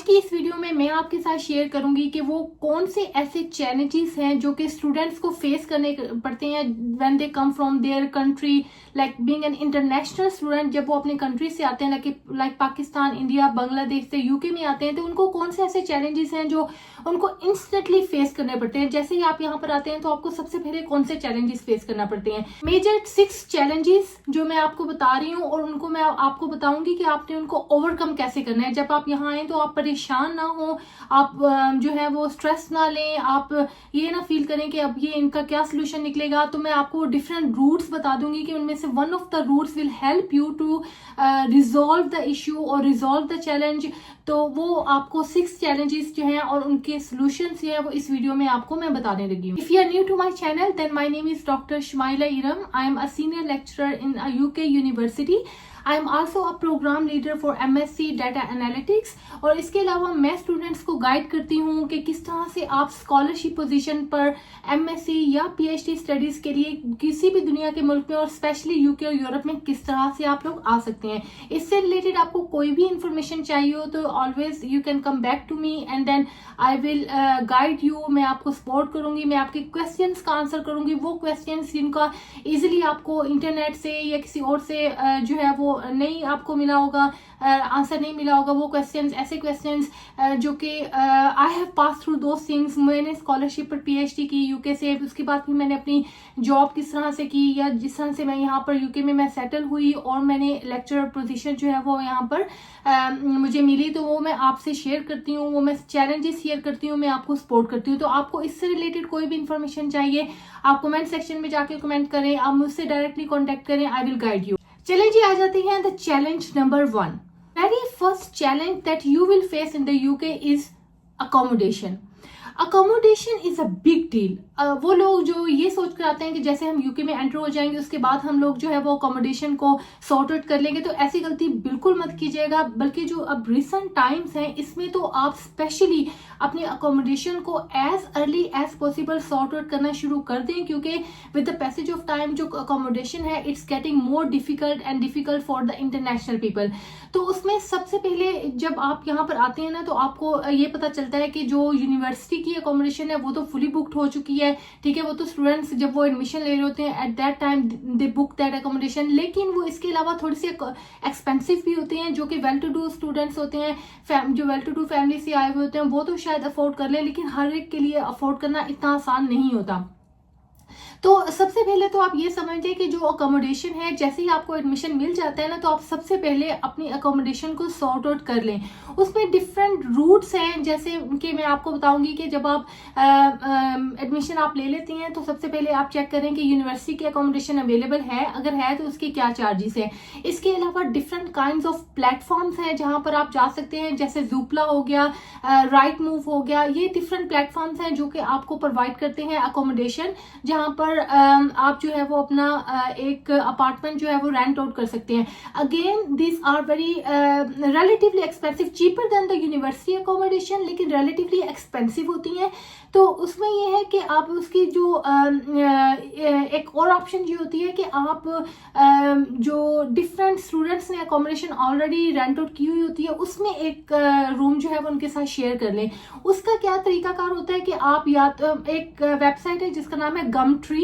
की इस वीडियो में मैं आपके साथ शेयर करूंगी कि वो कौन से ऐसे चैलेंजेस हैं जो कि स्टूडेंट्स को फेस करने पड़ते हैं when they come from their country, like being an international student. जब वो अपने कंट्री से आते हैं, लाइक पाकिस्तान, इंडिया, बांग्लादेश से यूके में आते हैं, तो उनको कौन से ऐसे चैलेंजेस हैं जो उनको इंस्टेंटली फेस करने पड़ते हैं। जैसे ही आप यहाँ पर आते हैं तो आपको सबसे पहले कौन से चैलेंजेस फेस करना पड़ते हैं। मेजर 6 चैलेंजेस जो मैं आपको बता रही हूँ और उनको मैं आपको बताऊंगी कि आपने उनको ओवरकम कैसे करना है। जब आप यहाँ आए तो आप परेशान ना हो, आप जो है वो स्ट्रेस ना लें, आप ये ना फील करें कि अब ये इनका क्या सोल्यूशन निकलेगा। तो मैं आपको डिफरेंट रूट्स बता दूंगी कि उनमें से one of the routes will help you to resolve the issue और रिजॉल्व द चैलेंज। तो वो आपको 6 चैलेंजेस जो हैं और उनके सोल्यूशंस जो है वो इस वीडियो में आपको मैं बताने लगी हूँ। If you are new to my channel then my name is doctor Shamaila Iram. I am a senior lecturer in a UK university. I am also a programme leader for MSc data analytics. और इसके अलावा मैं students को guide करती हूँ कि किस तरह से आप स्कॉलरशिप पोजीशन पर MSc या PhD स्टडीज के लिए किसी भी दुनिया के मुल्क में और स्पेशली यूके और यूरोप में किस तरह से आप लोग आ सकते हैं। इससे रिलेटेड आपको कोई भी इंफॉर्मेशन चाहिए हो तो always you can come back to me and then I will guide you. मैं आपको सपोर्ट करूंगी, मैं आपके क्वेश्चंस का आंसर करूंगी, वो क्वेश्चंस जिनका इजीली आपको इंटरनेट से या किसी और से जो है वो नहीं आपको मिला होगा, आंसर नहीं मिला होगा। वो क्वेश्चंस, ऐसे क्वेश्चंस जो कि I have pass through those things. मैंने स्कॉलरशिप पर PhD की यूके से, उसके बाद फिर मैंने अपनी जॉब किस तरह से की या जिस तरह से मैं यहाँ पर यूके में मैं सेटल हुई और मैंने लेक्चरर पोजीशन जो है वो यहाँ पर मुझे मिली, तो वो मैं आपसे शेयर करती हूँ, वो मैं चैलेंजेस शेयर करती हूँ, मैं आपको सपोर्ट करती हूँ। तो आपको इससे रिलेटेड कोई भी इंफॉर्मेशन चाहिए आप कमेंट सेक्शन में जाके कमेंट करें, आप मुझसे डायरेक्टली कॉन्टेक्ट करें, आई विल गाइड यू। चलें जी, आ जाते हैं the challenge number 1। Very first challenge that you will face in the UK is accommodation. Accommodation is a big deal. वो लोग जो ये सोच कर आते हैं कि जैसे हम यूके में एंटर हो जाएंगे उसके बाद हम लोग जो है वो अकोमोडेशन को सॉर्ट आउट कर लेंगे, तो ऐसी गलती बिल्कुल मत कीजिएगा। बल्कि जो अब रिसेंट टाइम्स हैं इसमें तो आप स्पेशली अपनी अकोमोडेशन को as early as possible sort out करना शुरू कर दें, क्योंकि with the passage of time जो अकोमोडेशन है it's getting more difficult and difficult for the international people. तो उसमें सबसे पहले जब आप यहाँ पर आते हैं ना तो आपको ये पता चलता है कि जो यूनिवर्सिटी की अकोमोडेशन है वो तो फुली बुक्ड हो चुकी है, ठीक है। वो तो स्टूडेंट्स जब वो एडमिशन ले रहे होते हैं at that time they book that accommodation, लेकिन वो इसके अलावा थोड़ी सी एक्सपेंसिव भी होते हैं। जो कि वेल टू डू स्टूडेंट्स होते हैं, जो वेल टू डू फैमिली से आए हुए होते हैं, वो तो शायद अफोर्ड कर ले, लेकिन हर एक के लिए अफोर्ड करना इतना आसान नहीं होता। तो सबसे पहले तो आप ये समझिए कि जो अकोमोडेशन है, जैसे ही आपको एडमिशन मिल जाता है ना तो आप सबसे पहले अपनी अकोमोडेशन को सॉर्ट आउट कर लें। उसमें डिफरेंट रूट्स हैं, जैसे कि मैं आपको बताऊंगी कि जब आप एडमिशन आप ले लेती हैं तो सबसे पहले आप चेक करें कि यूनिवर्सिटी की अकोमोडेशन अवेलेबल है, अगर है तो उसके क्या चार्जेस है। इसके अलावा डिफरेंट काइंड ऑफ प्लेटफॉर्म्स हैं जहां पर आप जा सकते हैं, जैसे जूपला हो गया, राइट मूव हो गया। ये डिफरेंट प्लेटफॉर्म्स हैं जो कि आपको प्रोवाइड करते हैं अकोमोडेशन, जहां पर आप जो है वो अपना एक अपार्टमेंट जो है वो रेंट आउट कर सकते हैं। Again this are very relatively expensive, cheaper than the university accommodation, लेकिन रिलेटिवली एक्सपेंसिव होती हैं। तो उसमें ये है कि आप उसकी जो एक और ऑप्शन ये होती है कि आप जो डिफरेंट स्टूडेंट्स ने अकोमोडेशन ऑलरेडी रेंट आउट की हुई होती है उसमें एक रूम जो है वो उनके साथ शेयर कर लें। उसका क्या तरीकाकार होता है कि आप या तो एक वेबसाइट है जिसका नाम है गमट्री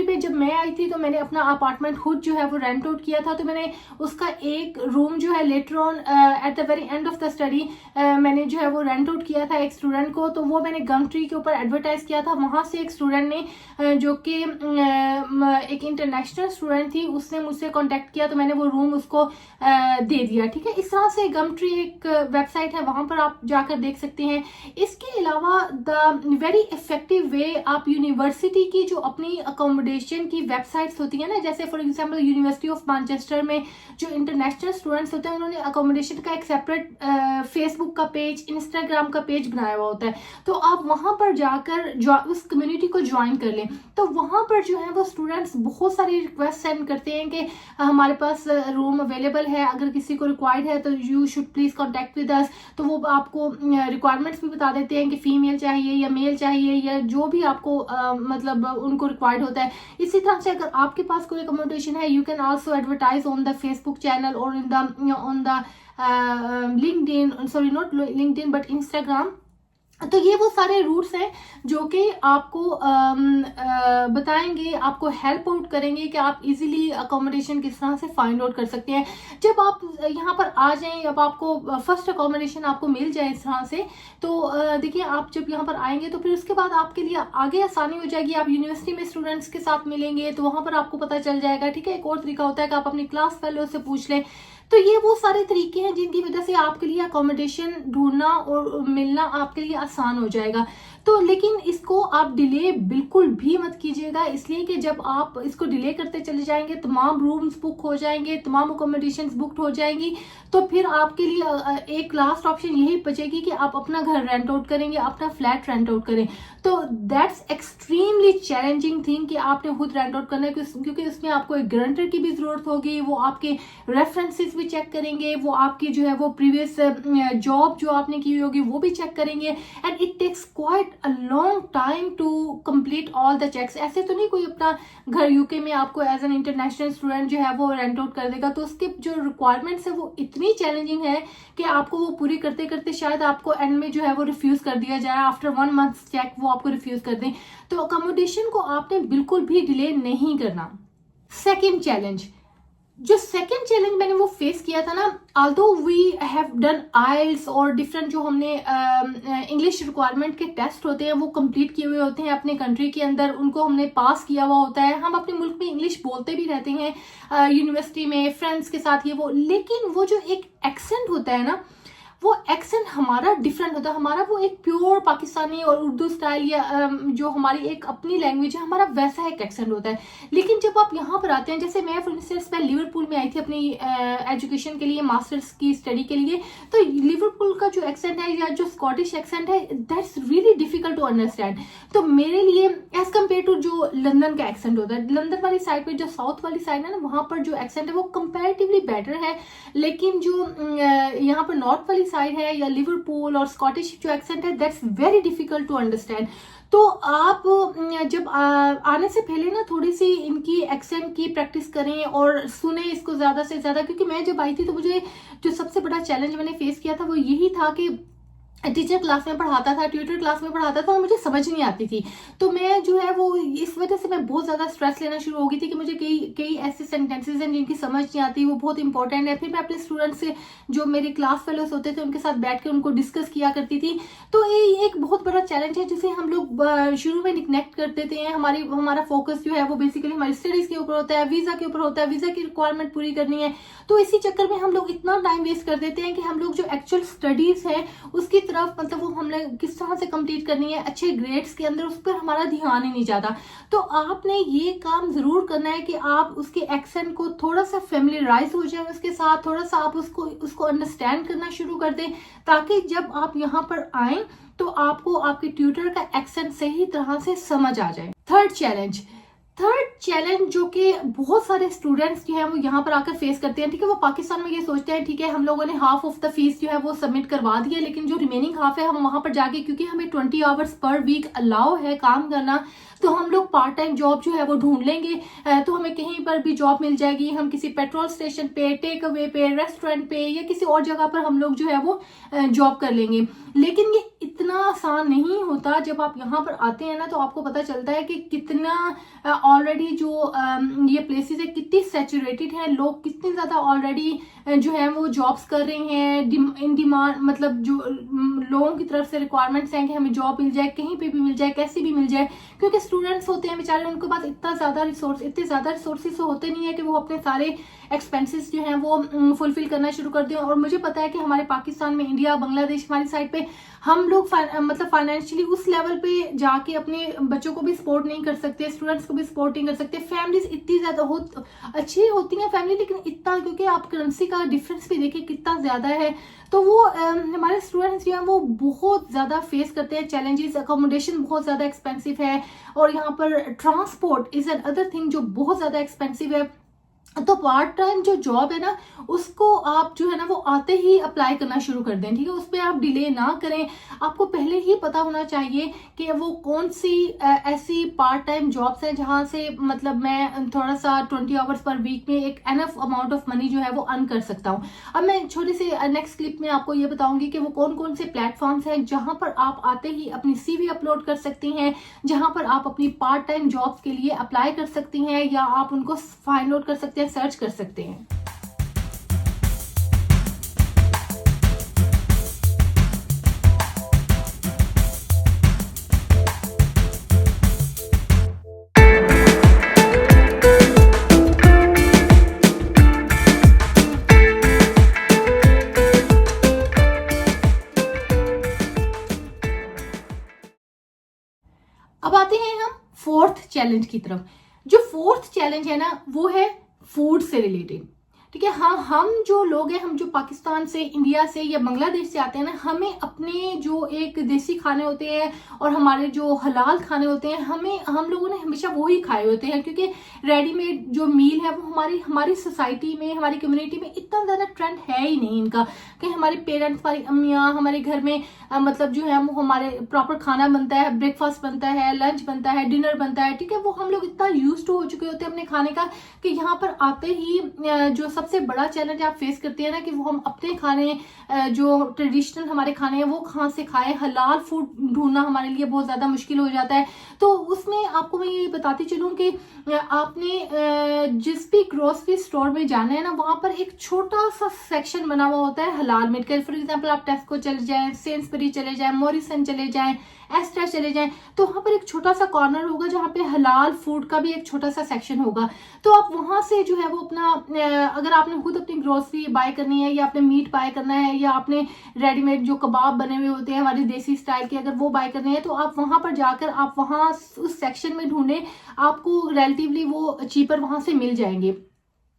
पे जब मैं आई थी तो मैंने अपना अपार्टमेंट खुद जो है वो रेंट आउट किया था। तो मैंने उसका एक रूम जो है later on at the very end of the study मैंने जो है वो रेंट आउट किया था एक स्टूडेंट को, तो वो मैंने गमट्री के ऊपर एडवर्टाइज किया था। वहां से एक स्टूडेंट ने जो कि एक इंटरनेशनल स्टूडेंट थी, उसने मुझसे कांटेक्ट किया तो मैंने वो रूम उसको दे दिया, ठीक है। इस तरह से गमट्री एक वेबसाइट है, वहां पर आप जाकर देख सकते हैं। इसके अलावा द वेरी इफेक्टिव वे आप यूनिवर्सिटी की जो अपनी अकोमोडेशन की वेबसाइट्स होती है ना, जैसे for example university of Manchester में जो इंटरनेशनल स्टूडेंट्स होते हैं उन्होंने अकोमोडेशन का एक सेपरेट फेसबुक का पेज, इंस्टाग्राम का पेज बनाया हुआ होता है। तो आप वहां पर जाकर उस कम्युनिटी को ज्वाइन कर लें। तो वहां पर जो है वो स्टूडेंट्स बहुत सारी रिक्वेस्ट सेंड करते हैं कि हमारे पास रूम अवेलेबल है, अगर किसी को रिक्वायर्ड है तो you should please contact with us. तो वो आपको रिक्वायरमेंट्स भी बता देते हैं कि फीमेल चाहिए या मेल चाहिए या जो भी आपको मतलब उनको रिक्वायर्ड होता है। इसी तरह से अगर आपके पास कोई अकोमोडेशन है, you can also advertise on the Facebook channel और on the LinkedIn, sorry not LinkedIn but Instagram. तो ये वो सारे रूट्स हैं जो कि आपको बताएंगे, आपको हेल्प आउट करेंगे कि आप इजीली अकोमोडेशन किस तरह से फाइंड आउट कर सकते हैं। जब आप यहाँ पर आ जाएं, जब आपको फर्स्ट अकोमोडेशन आपको मिल जाए इस तरह से, तो देखिए आप जब यहाँ पर आएंगे तो फिर उसके बाद आपके लिए आगे आसानी हो जाएगी। आप यूनिवर्सिटी में स्टूडेंट्स के साथ मिलेंगे तो वहाँ पर आपको पता चल जाएगा, ठीक है। एक और तरीका होता है कि आप अपनी क्लास फेलो से पूछ लें। तो ये वो सारे तरीके हैं जिनकी वजह से आपके लिए अकोमोडेशन ढूंढना और मिलना आपके लिए आसान हो जाएगा। तो लेकिन इसको आप डिले बिल्कुल भी मत कीजिएगा, इसलिए कि जब आप इसको डिले करते चले जाएंगे तमाम रूम्स बुक हो जाएंगे, तमाम अकोमोडेशन बुकड हो जाएंगी, तो फिर आपके लिए एक लास्ट ऑप्शन यही बचेगी कि आप अपना घर रेंट आउट करेंगे, अपना फ्लैट रेंट आउट करें। तो दैट्स एक्सट्रीमली चैलेंजिंग थिंग कि आपने खुद रेंट आउट करना है, क्योंकि उसमें आपको एक गारंटर की भी जरूरत होगी, वो आपके रेफरेंसेस भी चेक करेंगे, वो आपकी जो है वो प्रीवियस जॉब जो आपने की हुई होगी वो भी चेक करेंगे, and it takes quite a long time to complete all the checks. ऐसे तो नहीं कोई अपना घर यूके में आपको एज एन इंटरनेशनल स्टूडेंट जो है वो रेंट आउट कर देगा। तो उसके जो रिक्वायरमेंट्स है वो इतनी चैलेंजिंग है कि आपको वो पूरी करते करते शायद आपको एंड में जो है वो रिफ्यूज कर दिया जाए, आफ्टर 1 मंथ चेक वो आपको रिफ्यूज कर दें। तो अकोमोडेशन को आपने बिल्कुल भी डिले नहीं करना। सेकेंड चैलेंज, जो सेकेंड चैलेंज मैंने वो फेस किया था ना, although we have done IELTS और डिफरेंट जो हमने इंग्लिश रिक्वायरमेंट के टेस्ट होते हैं वो कंप्लीट किए हुए होते हैं अपने कंट्री के अंदर, उनको हमने पास किया हुआ होता है, हम अपने मुल्क में इंग्लिश बोलते भी रहते हैं यूनिवर्सिटी में फ्रेंड्स के साथ ये वो, लेकिन वो जो एक एक्सेंट होता है ना, वो एक्सेंट हमारा डिफरेंट होता है। हमारा वो एक प्योर पाकिस्तानी और उर्दू स्टाइल या जो हमारी एक अपनी लैंग्वेज है, हमारा वैसा एक एक्सेंट होता है। लेकिन जब आप यहाँ पर आते हैं, जैसे मैं फॉर इंस्टेंस मैं लिवरपूल में आई थी अपनी एजुकेशन के लिए, मास्टर्स की स्टडी के लिए, तो लिवरपूल का जो एक्सेंट है या जो स्कॉटिश एक्सेंट है, that's really difficult to understand. तो मेरे लिए एज कम्पेयर टू जो लंदन का एक्सेंट होता है, लंदन वाली साइड पे जो साउथ वाली साइड है ना, वहां पर जो एक्सेंट है वो कंपेरेटिवली बेटर है। लेकिन जो यहाँ पर नॉर्थ वाली साइड है या लिवरपूल और स्कॉटिश जो एक्सेंट है, that's very difficult to understand. तो आप जब आने से पहले ना थोड़ी सी इनकी एक्सेंट की प्रैक्टिस करें और सुने इसको ज्यादा से ज्यादा, क्योंकि मैं जब आई थी तो मुझे जो सबसे बड़ा चैलेंज मैंने फेस किया था वो यही था कि टीचर क्लास में पढ़ाता था, ट्यूटर क्लास में पढ़ाता था और मुझे समझ नहीं आती थी। तो मैं जो है वो इस वजह से मैं बहुत ज्यादा स्ट्रेस लेना शुरू हो गई थी कि मुझे कई ऐसे सेंटेंसेस हैं जिनकी समझ नहीं आती, वो बहुत इंपॉर्टेंट है। फिर मैं अपने स्टूडेंट्स से जो मेरे क्लास फेलोज होते थे उनके साथ बैठ के उनको डिस्कस किया करती थी। तो ये एक बहुत बड़ा चैलेंज है जिसे हम लोग शुरू में निग्नेक्ट कर देते हैं। हमारा फोकस जो है वो बेसिकली हमारी स्टडीज के ऊपर होता है, वीजा के ऊपर होता है, वीजा की रिक्वायरमेंट पूरी करनी है। तो इसी चक्कर में हम लोग इतना टाइम वेस्ट कर देते हैं कि हम लोग जो एक्चुअल स्टडीज है उसकी तरफ, मतलब वो हमने किस तरह से कंप्लीट करनी है अच्छे ग्रेड्स के अंदर, उस पर हमारा ध्यान ही नहीं जाता। तो आपने ये काम जरूर करना है कि आप उसके एक्सेंट को थोड़ा सा फेमिलियराइज हो जाए उसके साथ, थोड़ा सा आप उसको अंडरस्टैंड करना शुरू कर दें, ताकि जब आप यहाँ पर आए तो आपको आपके ट्यूटर का एक्सेंट सही तरह से समझ आ जाए। थर्ड चैलेंज जो कि बहुत सारे स्टूडेंट्स जो हैं वो यहाँ पर आकर फेस करते हैं, ठीक है। वो पाकिस्तान में ये सोचते हैं ठीक है हम लोगों ने हाफ ऑफ द फीस जो है वो सबमिट करवा दी है, लेकिन जो रिमेनिंग हाफ है हम वहां पर जाके, क्योंकि हमें 20 आवर्स पर वीक अलाउ है काम करना, तो हम लोग पार्ट टाइम जॉब जो है वो ढूंढ लेंगे। तो हमें कहीं पर भी जॉब मिल जाएगी, हम किसी पेट्रोल स्टेशन पे, टेक अवे पे, रेस्टोरेंट पे या किसी और जगह पर हम लोग जो है वो जॉब कर लेंगे। लेकिन ये इतना आसान नहीं होता। जब आप यहाँ पर आते हैं ना तो आपको पता चलता है कि कितना ऑलरेडी जो ये प्लेसेस है कितनी सैचुरेटेड है, लोग कितने ज्यादा ऑलरेडी जो है वो जॉब्स कर रहे हैं इन डिमांड, मतलब जो लोगों की तरफ से रिक्वायरमेंट्स हैं कि हमें जॉब मिल जाए, कहीं पे भी मिल जाए, कैसे भी मिल जाए, क्योंकि स्टूडेंट्स होते हैं बेचारे, उनके पास इतने ज्यादा रिसोर्सेस होते नहीं है कि वो अपने सारे एक्सपेंसेस जो हैं वो फुलफिल करना शुरू कर दें। और मुझे पता है कि हमारे पाकिस्तान में, इंडिया, बांग्लादेश हमारी साइड पे हम लोग मतलब फाइनेंशियली उस लेवल पे जाके अपने बच्चों को भी सपोर्ट नहीं कर सकते, स्टूडेंट्स को भी सपोर्ट नहीं कर सकते। फैमिलीज इतनी ज्यादा अच्छी होती हैं फैमिली, लेकिन इतना, क्योंकि आप करेंसी का डिफरेंस भी देखिए कितना ज्यादा है, तो वो हमारे स्टूडेंट्स जो हैं वो बहुत ज्यादा फेस करते हैं चैलेंजेस। अकोमोडेशन बहुत ज्यादा एक्सपेंसिव है और यहाँ पर transport is an other thing जो बहुत ज्यादा एक्सपेंसिव है। तो पार्ट टाइम जो जॉब है ना, उसको आप जो है ना वो आते ही अप्लाई करना शुरू कर दें, ठीक है। उस पर आप डिले ना करें। आपको पहले ही पता होना चाहिए कि वो कौन सी ऐसी पार्ट टाइम जॉब्स हैं जहां से मतलब मैं थोड़ा सा 20 आवर्स पर वीक में एक एनफ अमाउंट ऑफ मनी जो है वो अर्न कर सकता हूँ। अब मैं छोटी सी नेक्स्ट क्लिप में आपको ये बताऊंगी कि वो कौन कौन से प्लेटफॉर्म्स हैं जहां पर आप आते ही अपनी सीवी अपलोड कर सकती हैं, जहां पर आप अपनी पार्ट टाइम जॉब्स के लिए अप्लाई कर सकती हैं, या आप उनको फाइंड आउट कर सकते हैं, सर्च कर सकते हैं। अब आते हैं हम फोर्थ चैलेंज की तरफ। जो फोर्थ चैलेंज है ना वो है फूड से रिलेटेड, ठीक है। हाँ, हम जो लोग हैं, हम जो पाकिस्तान से, इंडिया से या बांग्लादेश से आते हैं ना, हमें अपने जो एक देसी खाने होते हैं और हमारे जो हलाल खाने होते हैं, हम लोगों ने हमेशा वो ही खाए होते हैं, क्योंकि रेडीमेड जो मील है वो हमारी सोसाइटी में, हमारी कम्युनिटी में इतना ज्यादा ट्रेंड है ही नहीं इनका, कि हमारे पेरेंट्स, हमारी अम्मियाँ हमारे घर में मतलब जो है वो हमारे प्रॉपर खाना बनता है, ब्रेकफास्ट बनता है, लंच बनता है, डिनर बनता है, ठीक है। वो हम लोग इतना यूज टू हो चुके होते हैं अपने खाने का कि यहाँ पर आते ही जो सबसे बड़ा चैलेंज आप फेस करते हैं ना, कि वो हम अपने खाने जो ट्रेडिशनल हमारे खाने हैं वो कहाँ से खाएं। हलाल फूड ढूंढना हमारे लिए बहुत ज्यादा मुश्किल हो जाता है। तो उसमें आपको मैं ये बताती चलूं कि आपने जिस भी ग्रोसरी स्टोर में जाना है ना, वहां पर एक छोटा सा सेक्शन बना हुआ होता है हलाल मीट का। फॉर एग्जाम्पल आप टेस्को चले जाएं, सेंसबरी चले जाएं, मॉरिसन चले जाएं, एस्ट्रा चले जाएं, तो वहां पर एक छोटा सा कॉर्नर होगा जहां पे हलाल फूड का भी एक छोटा सा सेक्शन होगा। तो आप वहां से जो है वो अपना अगर आपने खुद अपनी ग्रोसरी बाय करनी है, या आपने मीट बाय करना है, या आपने रेडीमेड जो कबाब बने हुए होते हैं हमारे देसी स्टाइल के, अगर वो बाय करने हैं, तो आप वहां पर जाकर आप वहां उस सेक्शन में ढूंढे, आपको रिलेटिवली वो चीपर वहां से मिल जाएंगे।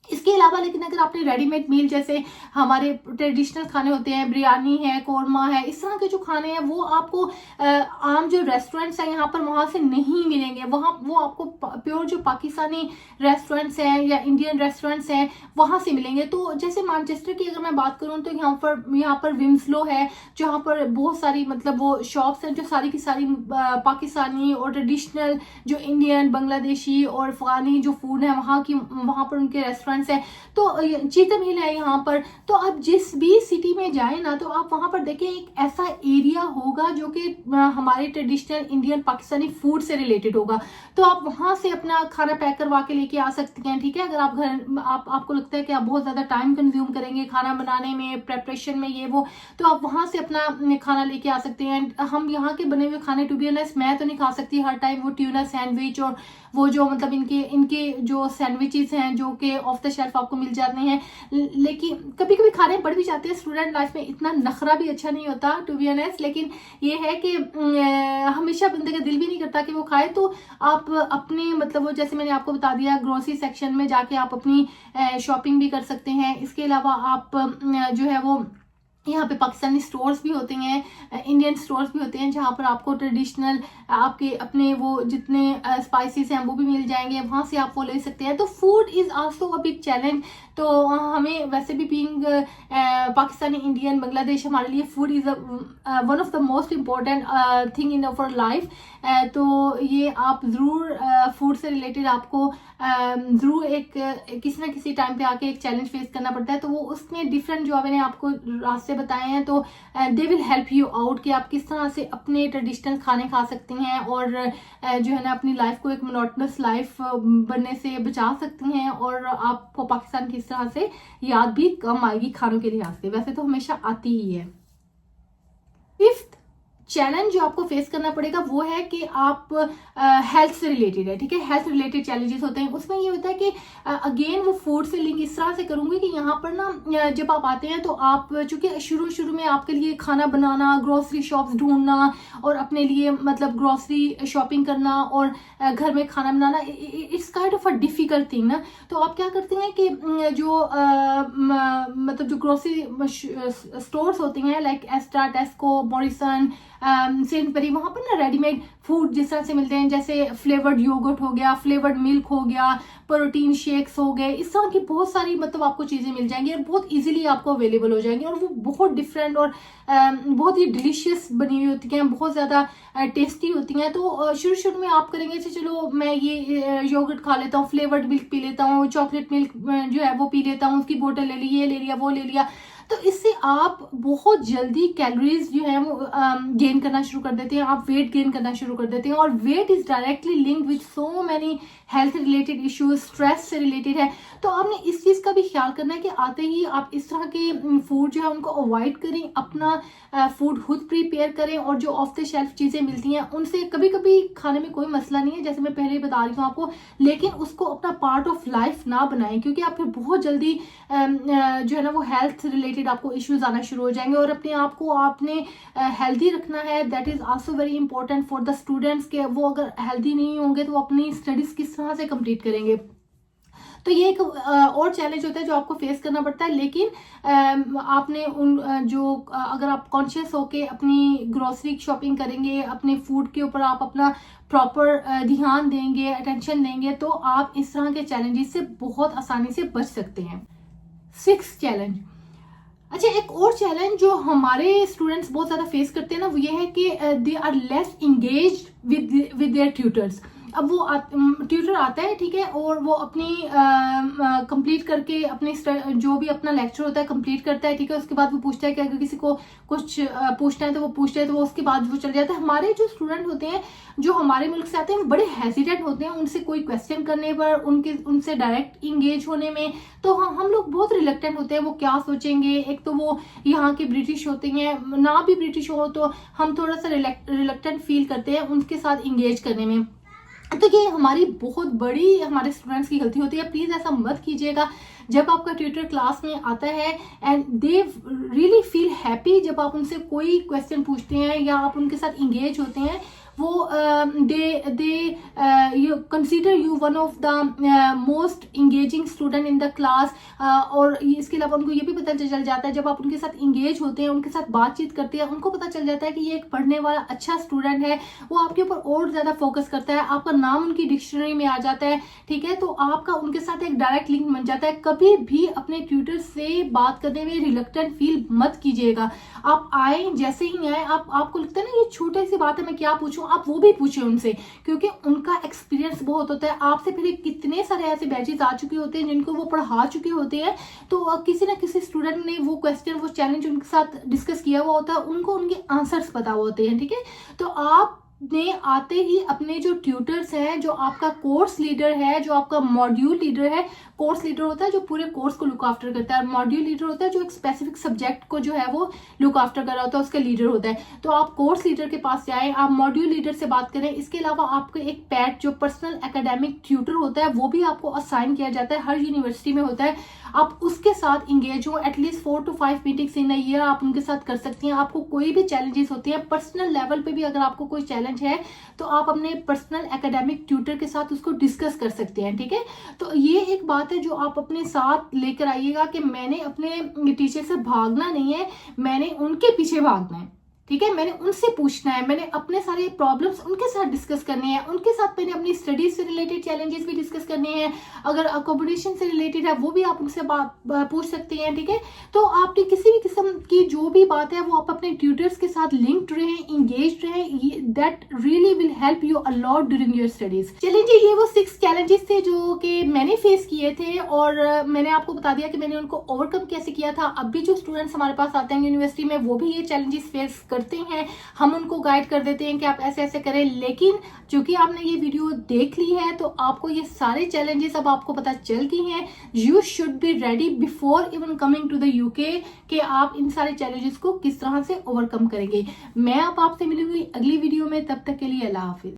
इसके अलावा लेकिन अगर आपने रेडीमेड मील, जैसे हमारे ट्रेडिशनल खाने होते हैं, बिरयानी है, कोरमा है, इस तरह के जो खाने हैं वो आपको आम जो रेस्टोरेंट्स हैं यहाँ पर वहां से नहीं मिलेंगे। वहां वो आपको प्योर जो पाकिस्तानी रेस्टोरेंट्स हैं या इंडियन रेस्टोरेंट्स हैं वहां से मिलेंगे। तो जैसे मैनचेस्टर की अगर मैं बात करूं तो यहाँ पर विम्सलो है, जहाँ पर बहुत सारी मतलब वो शॉप्स हैं जो सारी की सारी पाकिस्तानी और ट्रेडिशनल जो इंडियन, बांग्लादेशी और अफगानी जो फूड है वहां पर उनके रेस्टोरेंट है। तो चीतम हिल है यहाँ पर। तो आप जिस भी सिटी में जाए ना, तो आप वहां पर देखें एक ऐसा एरिया होगा जो कि हमारे ट्रेडिशनल इंडियन पाकिस्तानी फूड से रिलेटेड होगा। तो आप वहां से अपना खाना पैक करवा के लेके आ सकती हैं, ठीक है। अगर आपको लगता है कि आप बहुत ज्यादा टाइम कंज्यूम करेंगे खाना बनाने में, प्रेपरेशन में, ये वो, तो आप वहां से अपना खाना लेके आ सकते हैं। हम यहाँ के बने हुए खाने, टू बी ऑनेस्ट, मैं तो नहीं खा सकती हर टाइम वो ट्यूना सैंडविच और वो जो मतलब इनके जो सैंडविचेस हैं जो कि ऑफ द शेल्फ आपको मिल जाते हैं, लेकिन कभी कभी खाने पड़ भी जाते हैं। स्टूडेंट लाइफ में इतना नखरा भी अच्छा नहीं होता, टू बी ऑनेस्ट, लेकिन ये है कि हमेशा बंदे का दिल भी नहीं करता कि वो खाए। तो आप अपने मतलब वो, जैसे मैंने आपको बता दिया, ग्रोसरी सेक्शन में जाके आप अपनी शॉपिंग भी कर सकते हैं। इसके अलावा आप जो है वो यहाँ पे पाकिस्तानी स्टोर्स भी होते हैं, इंडियन स्टोर्स भी होते हैं, जहाँ पर आपको ट्रेडिशनल आपके अपने वो जितने स्पाइसेस हैं वो भी मिल जाएंगे, वहां से आप वो ले सकते हैं। तो food is also a big challenge. तो हमें वैसे भी बीइंग पाकिस्तानी, इंडियन, बांग्लादेश, हमारे लिए food is one of the most important thing in our life. तो ये आप ज़रूर फूड से रिलेटेड आपको ज़रूर एक किसी ना किसी टाइम पे आके एक चैलेंज फेस करना पड़ता है। तो वो उसमें डिफरेंट जो मैंने आपको रास्ते बताए हैं, तो they will help you out कि आप किस तरह से अपने ट्रेडिशनल खाने खा सकती हैं और जो है ना अपनी लाइफ को एक मोनोटनस लाइफ बनने से बचा सकती हैं, और आपको पाकिस्तान की इस तरह से याद भी कम आएगी खानों के लिहाज से, वैसे तो हमेशा आती ही है। फिफ्थ चैलेंज जो आपको फेस करना पड़ेगा वो है कि आप हेल्थ से रिलेटेड है, ठीक है। हेल्थ रिलेटेड चैलेंजेस होते हैं, उसमें ये होता है कि अगेन वो फूड से लिंक इस तरह से करूंगी कि यहाँ पर ना जब आप आते हैं तो आप चूंकि शुरू में आपके लिए खाना बनाना, ग्रोसरी शॉप्स ढूंढना और अपने लिए मतलब ग्रोसरी शॉपिंग करना और घर में खाना बनाना, it's kind of a difficult thing ना। तो आप क्या करते हैं कि जो मतलब जो ग्रोसरी स्टोर्स होती हैं like Astra, Tesco, Morrison, Sainsbury, वहां पर ना रेडीमेड फूड जिस तरह से मिलते हैं, जैसे फ्लेवर्ड योगर्ट हो गया, फ्लेवर्ड मिल्क हो गया, प्रोटीन शेक्स हो गए, इस तरह की बहुत सारी मतलब आपको चीजें मिल जाएंगी और बहुत इजीली आपको अवेलेबल हो जाएंगी, और वो बहुत डिफरेंट और बहुत ही डिलीशियस बनी हुई होती हैं, बहुत ज्यादा टेस्टी होती हैं। तो शुरू शुरू में आप करेंगे कि चलो मैं ये योगर्ट खा लेता हूँ, फ्लेवर्ड मिल्क पी लेता हूँ, चॉकलेट मिल्क जो है वो पी लेता हूँ, उसकी बोतल ले ली, ये ले लिया, वो ले लिया, तो इससे आप बहुत जल्दी कैलोरीज जो है वो गेन करना शुरू कर देते हैं, आप वेट गेन करना शुरू कर देते हैं, और weight is directly linked with so many health related issues, stress से रिलेटेड है। तो आपने इस चीज का भी ख्याल करना है कि आते ही आप इस तरह के फूड जो है उनको अवॉइड करें, अपना फूड खुद प्रिपेयर करें, और जो ऑफ द शेल्फ चीजें मिलती हैं उनसे कभी कभी खाने में कोई मसला नहीं है, जैसे मैं पहले ही बता रही हूँ आपको, लेकिन उसको अपना पार्ट ऑफ लाइफ ना बनाएं, क्योंकि आप फिर बहुत जल्दी जो है ना वो हेल्थ रिलेटेड आपको इश्यूज आना शुरू हो जाएंगे, और अपने आप को आपने हेल्दी रखना है। That is also very important for the students के वो अगर हेल्दी नहीं होंगे तो वो अपनी स्टडीज किस तरह से कंप्लीट करेंगे। तो ये एक और चैलेंज होता है जो आपको फेस करना पड़ता है, लेकिन आपने उन अगर आप कॉन्शियस होके अपनी ग्रोसरी शॉपिंग करेंगे, अपने फूड के ऊपर आप अपना प्रॉपर ध्यान देंगे, अटेंशन देंगे, तो आप इस तरह के चैलेंजेस से बहुत आसानी से बच सकते हैं। 6th चैलेंज, अच्छा एक और चैलेंज जो हमारे स्टूडेंट्स बहुत ज्यादा फेस करते हैं ना, वो ये है कि they are less engaged with their tutors. अब वो ट्यूटर आता है, ठीक है, और वो अपनी कंप्लीट करके अपने जो भी अपना लेक्चर होता है कंप्लीट करता है, ठीक है, उसके बाद वो पूछता है कि अगर किसी को कुछ पूछना है तो वो पूछता है, तो वो उसके बाद वो चल जाता है। हमारे जो स्टूडेंट होते हैं जो हमारे मुल्क से आते हैं वो बड़े हेजिटेंट होते हैं उनसे कोई क्वेश्चन करने पर, उनसे डायरेक्ट इंगेज होने में, तो हम लोग बहुत रिलेक्टेंट होते हैं, वो क्या सोचेंगे। एक तो वो यहाँ के ब्रिटिश होते हैं, ना भी ब्रिटिश हो तो हम थोड़ा सा रिलेक्टेंट फील करते हैं उनके साथ इंगेज करने में। तो ये हमारी बहुत बड़ी हमारे स्टूडेंट्स की गलती होती है। प्लीज ऐसा मत कीजिएगा जब आपका ट्यूटर क्लास में आता है, and they really feel happy जब आप उनसे कोई क्वेश्चन पूछते हैं या आप उनके साथ इंगेज होते हैं, वो they you consider you one of the most engaging student in the class. और इसके अलावा उनको ये भी पता चल जाता है जब आप उनके साथ इंगेज होते हैं, उनके साथ बातचीत करते हैं, उनको पता चल जाता है कि ये एक पढ़ने वाला अच्छा स्टूडेंट है, वो आपके ऊपर और ज्यादा फोकस करता है, आपका नाम उनकी डिक्शनरी में आ जाता है, ठीक है, तो आपका उनके साथ एक डायरेक्ट लिंक बन जाता है। कभी भी अपने ट्यूटर से बात करने में रिलक्टेंट फील मत कीजिएगा। आप आए, जैसे ही आए, आपको लगता है ना ये छोटी सी बात है मैं क्या पूछूं, आप वो भी पूछे उनसे, क्योंकि उनका एक्सपीरियंस बहुत होता है। आपसे पहले कितने सारे ऐसे बैचेस आ चुके होते हैं जिनको वो पढ़ा चुके होते हैं, तो किसी ना किसी स्टूडेंट ने वो क्वेश्चन, वो चैलेंज उनके साथ डिस्कस किया हुआ होता है, उनको उनके आंसर्स पता होते हैं, ठीक है। तो आप ने आते ही अपने जो ट्यूटर्स हैं, जो आपका कोर्स लीडर है, जो आपका मॉड्यूल लीडर है, कोर्स लीडर होता है जो पूरे कोर्स को लुक आफ्टर करता है, मॉड्यूल लीडर होता है जो एक स्पेसिफिक सब्जेक्ट को जो है वो लुक आफ्टर कर रहा होता है, उसका लीडर होता है। तो आप कोर्स लीडर के पास जाए, आप मॉड्यूल लीडर से बात करें। इसके अलावा आपको एक पैट जो पर्सनल एकेडमिक ट्यूटर होता है वो भी आपको असाइन किया जाता है, हर यूनिवर्सिटी में होता है, आप उसके साथ इंगेज हो। At least 4 to 5 meetings in a year आप उनके साथ कर सकती हैं। आपको कोई भी चैलेंजेस होते हैं पर्सनल लेवल पे भी, अगर आपको कोई चैलेंज है तो आप अपने पर्सनल एकेडमिक ट्यूटर के साथ उसको डिस्कस कर सकते हैं, ठीक है। तो ये एक बात है जो आप अपने साथ लेकर आइएगा कि मैंने अपने टीचर से भागना नहीं है, मैंने उनके पीछे भागना है, ठीक है, मैंने उनसे पूछना है, मैंने अपने सारे प्रॉब्लम्स उनके साथ डिस्कस करने हैं, उनके साथ मैंने अपनी स्टडीज से रिलेटेड चैलेंजेस भी डिस्कस करने हैं, अगर अकोमोडेशन से रिलेटेड है वो भी आप उनसे पूछ सकते हैं, ठीक है। तो आपने किसी भी किस्म की जो भी बात है वो आप अपने ट्यूटर्स के साथ लिंक्ड रहें, इंगेज रहें, that really will help you a lot during your studies. चलिए जी, ये वो 6 चैलेंजेस थे जो कि मैंने फेस किए थे, और मैंने आपको बता दिया कि मैंने उनको ओवरकम कैसे किया था। अब भी जो स्टूडेंट्स हमारे पास आते हैं यूनिवर्सिटी में वो भी ये चैलेंजेस फेस करते हैं, हम उनको गाइड कर देते हैं कि आप ऐसे ऐसे करें, लेकिन चूंकि आपने ये वीडियो देख ली है तो आपको ये सारे चैलेंजेस अब आपको पता चल गए हैं। You should be ready before even coming to the UK कि आप इन सारे चैलेंजेस को किस तरह से ओवरकम करेंगे। मैं अब आपसे मिलूंगी अगली वीडियो में, तब तक के लिए अल्लाह हाफिज।